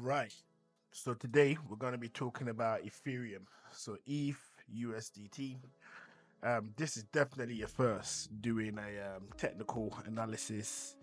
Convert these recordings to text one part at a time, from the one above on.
Right. So today we're going to be talking about Ethereum. So ETHUSDT. This is definitely a first doing a technical analysis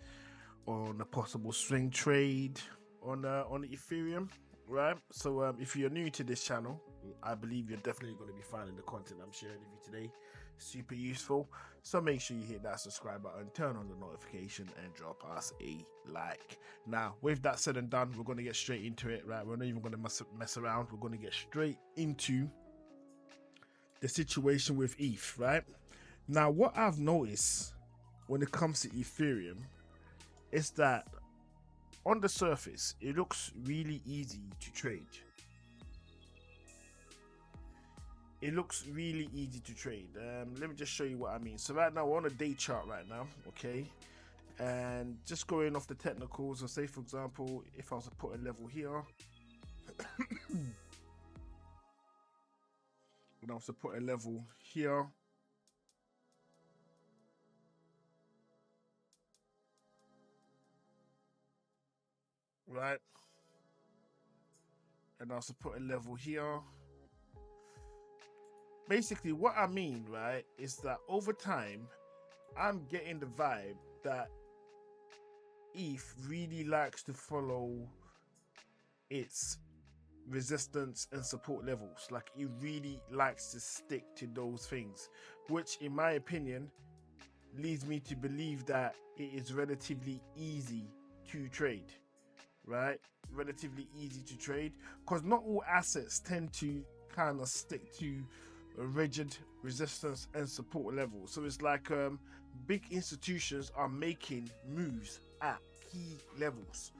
on a possible swing trade on Ethereum. Right. So if you're new to this channel, I believe you're definitely going to be finding the content I'm sharing with you today super useful. So make sure you hit that subscribe button, turn on the notification, and drop us a like. Now, with that said and done, we're going to get straight into it, right? We're not even going to mess around. We're going to get straight into the situation with ETH, right? Now, what I've noticed when it comes to Ethereum is that on the surface, it looks really easy to trade. It looks really easy to trade. Let me just show you what I mean. So right now we're on a day chart right now, okay? And just going off the technicals, so say for example, if I was to put a level here, and I was to put a level here, right? And I was to put a level here. Basically, what I mean, right, is that over time, I'm getting the vibe that ETH really likes to follow its resistance and support levels. Like, it really likes to stick to those things, which in my opinion leads me to believe that it is relatively easy to trade, right? Relatively easy to trade, because not all assets tend to kind of stick to a rigid resistance and support level. So it's like big institutions are making moves at key levels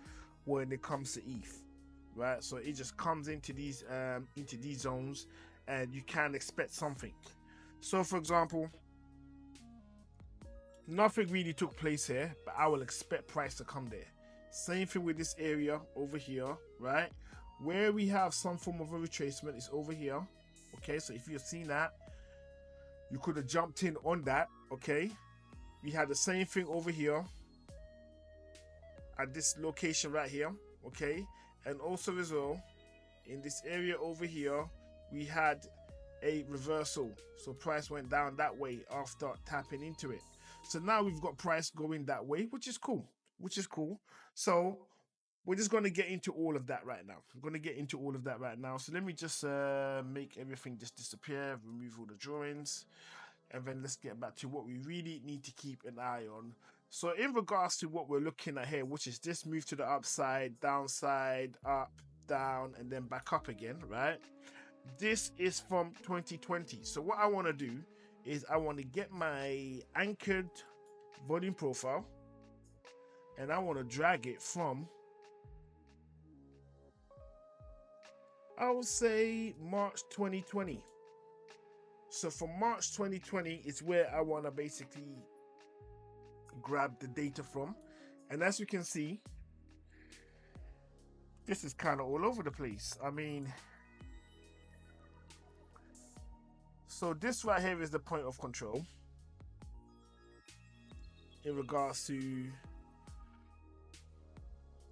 when it comes to ETH, right? So it just comes into these zones, and you can expect something. So for example, nothing really took place here, but I will expect price to come there. Same thing with this area over here, right? Where we have some form of a retracement is over here. Okay, so if you've seen that, you could have jumped in on that. Okay, we had the same thing over here at this location right here. Okay, and also as well in this area over here, we had a reversal. So price went down that way after tapping into it. So now we've got price going that way, which is cool. So we're just going to get into all of that right now. So let me just make everything just disappear, remove all the drawings, and then let's get back to what we really need to keep an eye on. So in regards to what we're looking at here, which is this move to the upside, downside, up, down, and then back up again, right? This is from 2020. So what I want to do is I want to get my anchored volume profile, and I want to drag it from, I would say, March 2020. So from March 2020 is where I want to basically grab the data from. And as you can see, this is kind of all over the place. I mean, so this right here is the point of control in regards to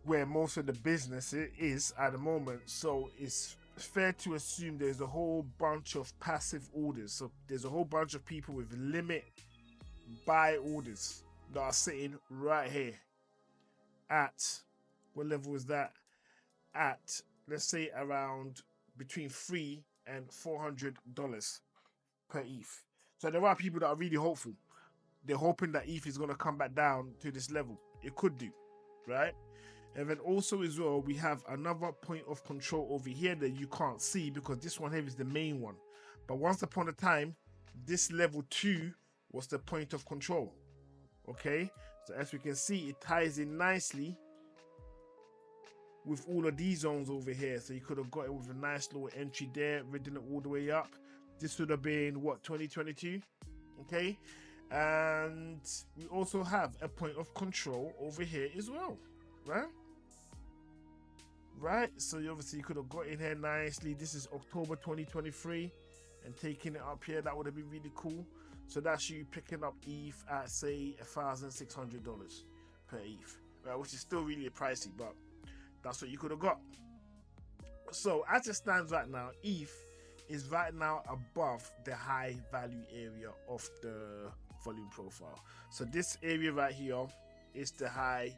where most of the business is at the moment. So it's fair to assume there's a whole bunch of passive orders. So there's a whole bunch of people with limit buy orders that are sitting right here at, what level is that? At, let's say, around between $300 and $400 per ETH. So there are people that are really hopeful. They're hoping that ETH is going to come back down to this level. It could do, right? And then also as well, we have another point of control over here that you can't see because this one here is the main one. But once upon a time, this level 2 was the point of control. Okay, so as we can see, it ties in nicely with all of these zones over here. So you could have got it with a nice little entry there, ridden it all the way up. This would have been what, 2022? Okay, and we also have a point of control over here as well, right? So obviously you could have got in here nicely. This is October 2023, and taking it up here, that would have been really cool. So that's you picking up ETH at, say, $1,600 per ETH, right? Which is still really pricey, but that's what you could have got. So as it stands right now, ETH is right now above the high value area of the volume profile. So this area right here is the high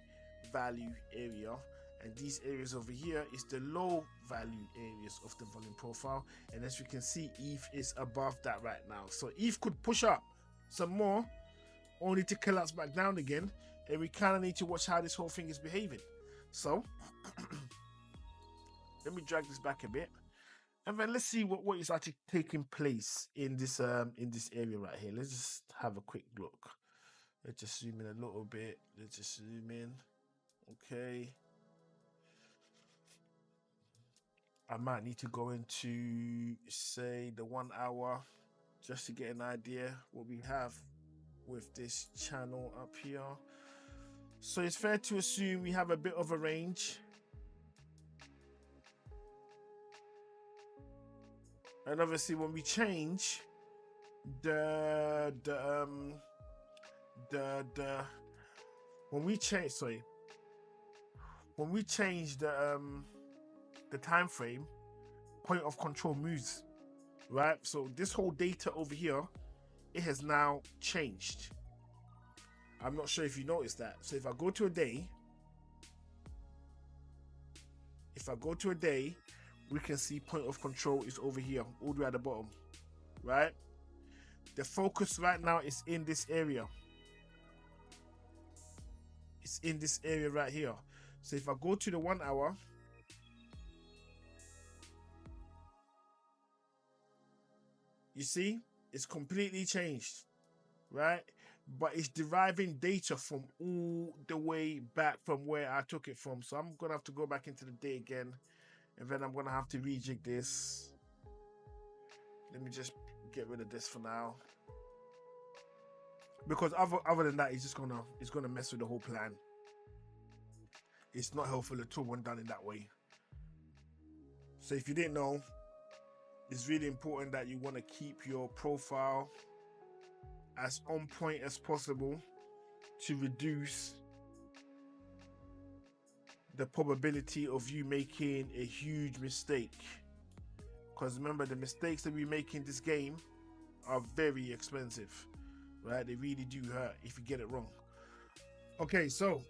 value area, and these areas over here is the low value areas of the volume profile. And as you can see, ETH is above that right now. So ETH could push up some more, only to collapse back down again, and we kind of need to watch how this whole thing is behaving. So let me drag this back a bit, and then let's see what is actually taking place in this area right here. Let's just have a quick look. Let's just zoom in a little bit. Let's just zoom in. Okay. I might need to go into, say, the 1 hour just to get an idea what we have with this channel up here. So it's fair to assume we have a bit of a range. And obviously when we change when we change the time frame, point of control moves, right? So this whole data over here, it has now changed. I'm not sure if you noticed that. So if I go to a day, we can see point of control is over here, all the way at the bottom, right? The focus right now is in this area. It's in this area right here. So if I go to the 1 hour, you see, it's completely changed, right? But it's deriving data from all the way back from where I took it from. So I'm gonna have to go back into the day again, and then I'm gonna have to rejig this. Let me just get rid of this for now, because other than that, it's gonna mess with the whole plan. It's not helpful at all when done in that way. So if you didn't know, it's really important that you want to keep your profile as on point as possible to reduce the probability of you making a huge mistake. Because remember, the mistakes that we make in this game are very expensive, right? They really do hurt if you get it wrong. Okay, so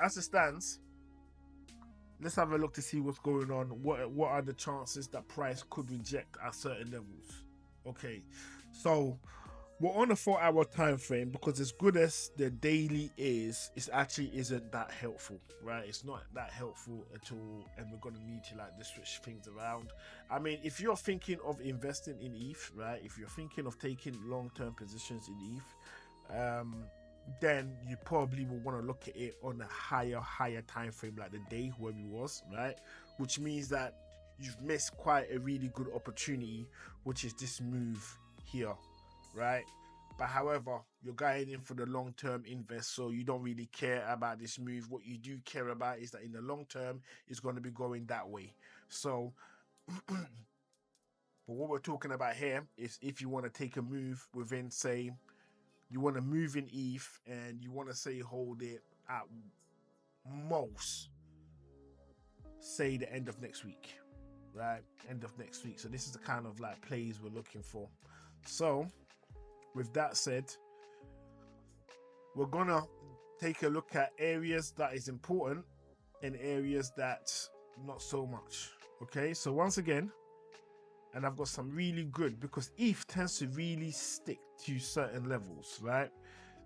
as it stands, let's have a look to see what's going on. What are the chances that price could reject at certain levels? Okay, so we're on a 4 hour time frame, because as good as the daily is, it actually isn't that helpful, right? It's not that helpful at all, and we're going to need to like just switch things around. I mean, if you're thinking of investing in ETH, right, if you're thinking of taking long-term positions in ETH, then you probably will want to look at it on a higher time frame, like the day where we was, right? Which means that you've missed quite a really good opportunity, which is this move here, right? But however, you're going in for the long-term invest, so you don't really care about this move. What you do care about is that in the long term, it's going to be going that way. So but what we're talking about here is if you want to take a move within, say, you want to move in ETH and you want to, say, hold it at most, say, the end of next week, right? End of next week. So this is the kind of like plays we're looking for. So with that said, we're gonna take a look at areas that is important and areas that not so much. Okay, so once again, and I've got some really good, because ETH tends to really stick to certain levels, right?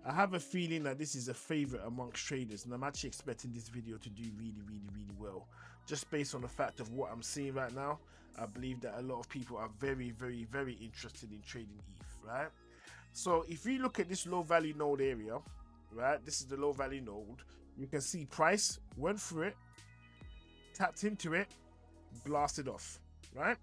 I have a feeling that this is a favorite amongst traders, and I'm actually expecting this video to do really well, just based on the fact of what I'm seeing right now. I believe that a lot of people are very interested in trading ETH, right? So if you look at this low value node area, right, this is the low value node, you can see price went through it, tapped into it, blasted off, right?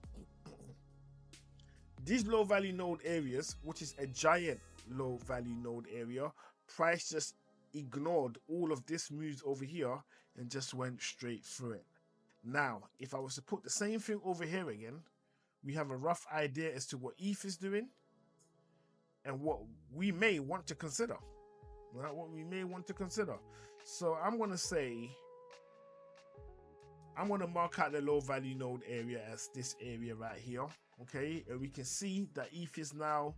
These low value node areas, which is a giant low value node area, price just ignored all of this moves over here and just went straight through it. Now, if I was to put the same thing over here again, we have a rough idea as to what ETH is doing and what we may want to consider, right? What we may want to consider. So I'm going to say, I'm going to mark out the low value node area as this area right here. Okay, and we can see that ETH is now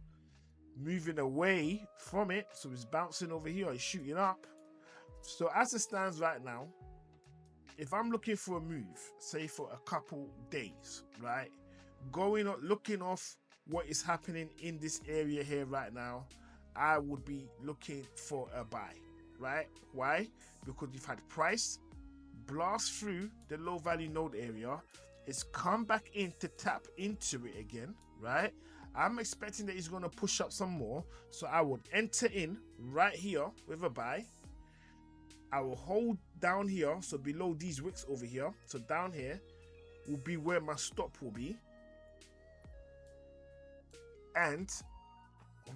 moving away from it. So it's bouncing over here, it's shooting up. So as it stands right now, if I'm looking for a move, say for a couple days, right, looking off what is happening in this area here right now, I would be looking for a buy, right? Why? Because you've had price blast through the low value node area, it's come back in to tap into it again, right? I'm expecting that he's going to push up some more, so I would enter in right here with a buy. I will hold down here, so below these wicks over here, so down here will be where my stop will be, and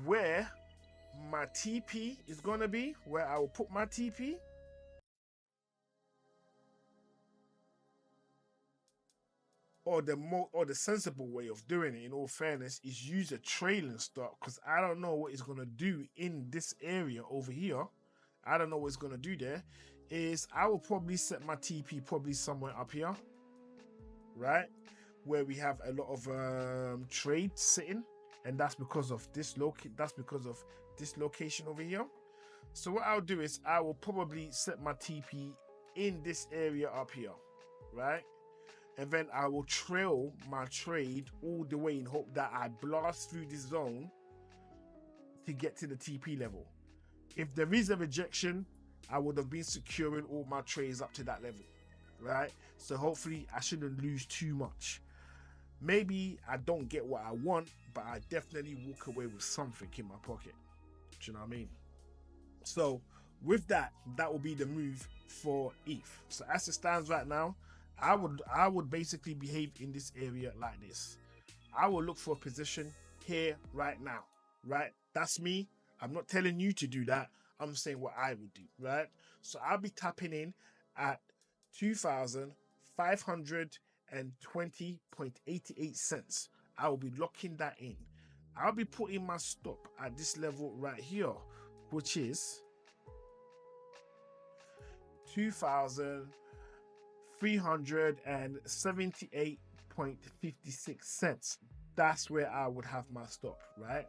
where my TP is going to be, where I will put my TP, or the sensible way of doing it, in all fairness, is use a trailing stop, because I don't know what it's going to do in this area over here. I don't know what it's going to do there. Is I will probably set my TP probably somewhere up here, right, where we have a lot of trade sitting, and that's because of this location over here. So what I'll do is I will probably set my TP in this area up here, right? And then I will trail my trade all the way in hope that I blast through this zone to get to the TP level. If there is a rejection, I would have been securing all my trades up to that level, right? So hopefully I shouldn't lose too much. Maybe I don't get what I want, but I definitely walk away with something in my pocket. Do you know what I mean? So with that, that will be the move for ETH. So as it stands right now, I would basically behave in this area like this. I will look for a position here right now, right? That's me. I'm not telling you to do that. I'm saying what I would do, right? So I'll be tapping in at 2,520.88 cents. I will be locking that in. I'll be putting my stop at this level right here, which is 2,378.56 cents. That's where I would have my stop, right?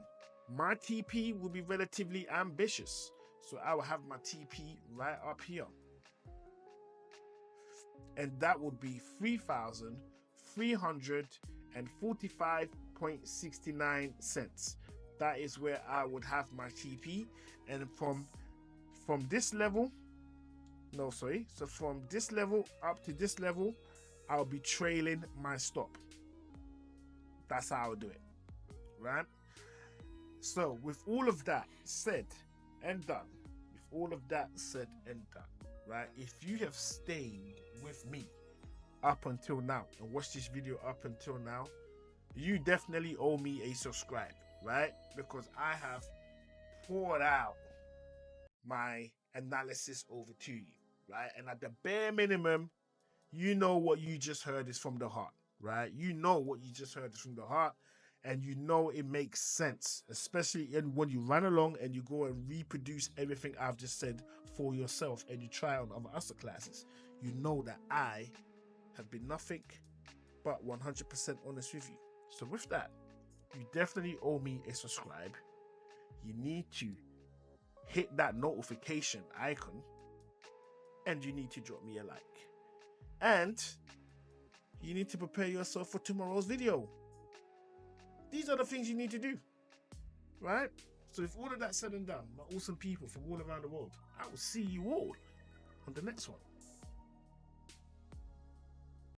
My TP will be relatively ambitious, so I will have my TP right up here, and that would be 3,345.69 cents. That is where I would have my TP, and from this level, so from this level up to this level, I'll be trailing my stop. That's how I'll do it, right? So with all of that said and done, right, if you have stayed with me up until now and watched this video up until now, you definitely owe me a subscribe, right? Because I have poured out my analysis over to you, right? And at the bare minimum, you know what you just heard is from the heart, right? You know what you just heard is from the heart, and you know it makes sense, especially when you run along and you go and reproduce everything I've just said for yourself and you try on other asset classes. You know that I have been nothing but 100% honest with you. So with that, you definitely owe me a subscribe. You need to hit that notification icon, and you need to drop me a like. And you need to prepare yourself for tomorrow's video. These are the things you need to do, right? So if all of that's said and done, my awesome people from all around the world, I will see you all on the next one.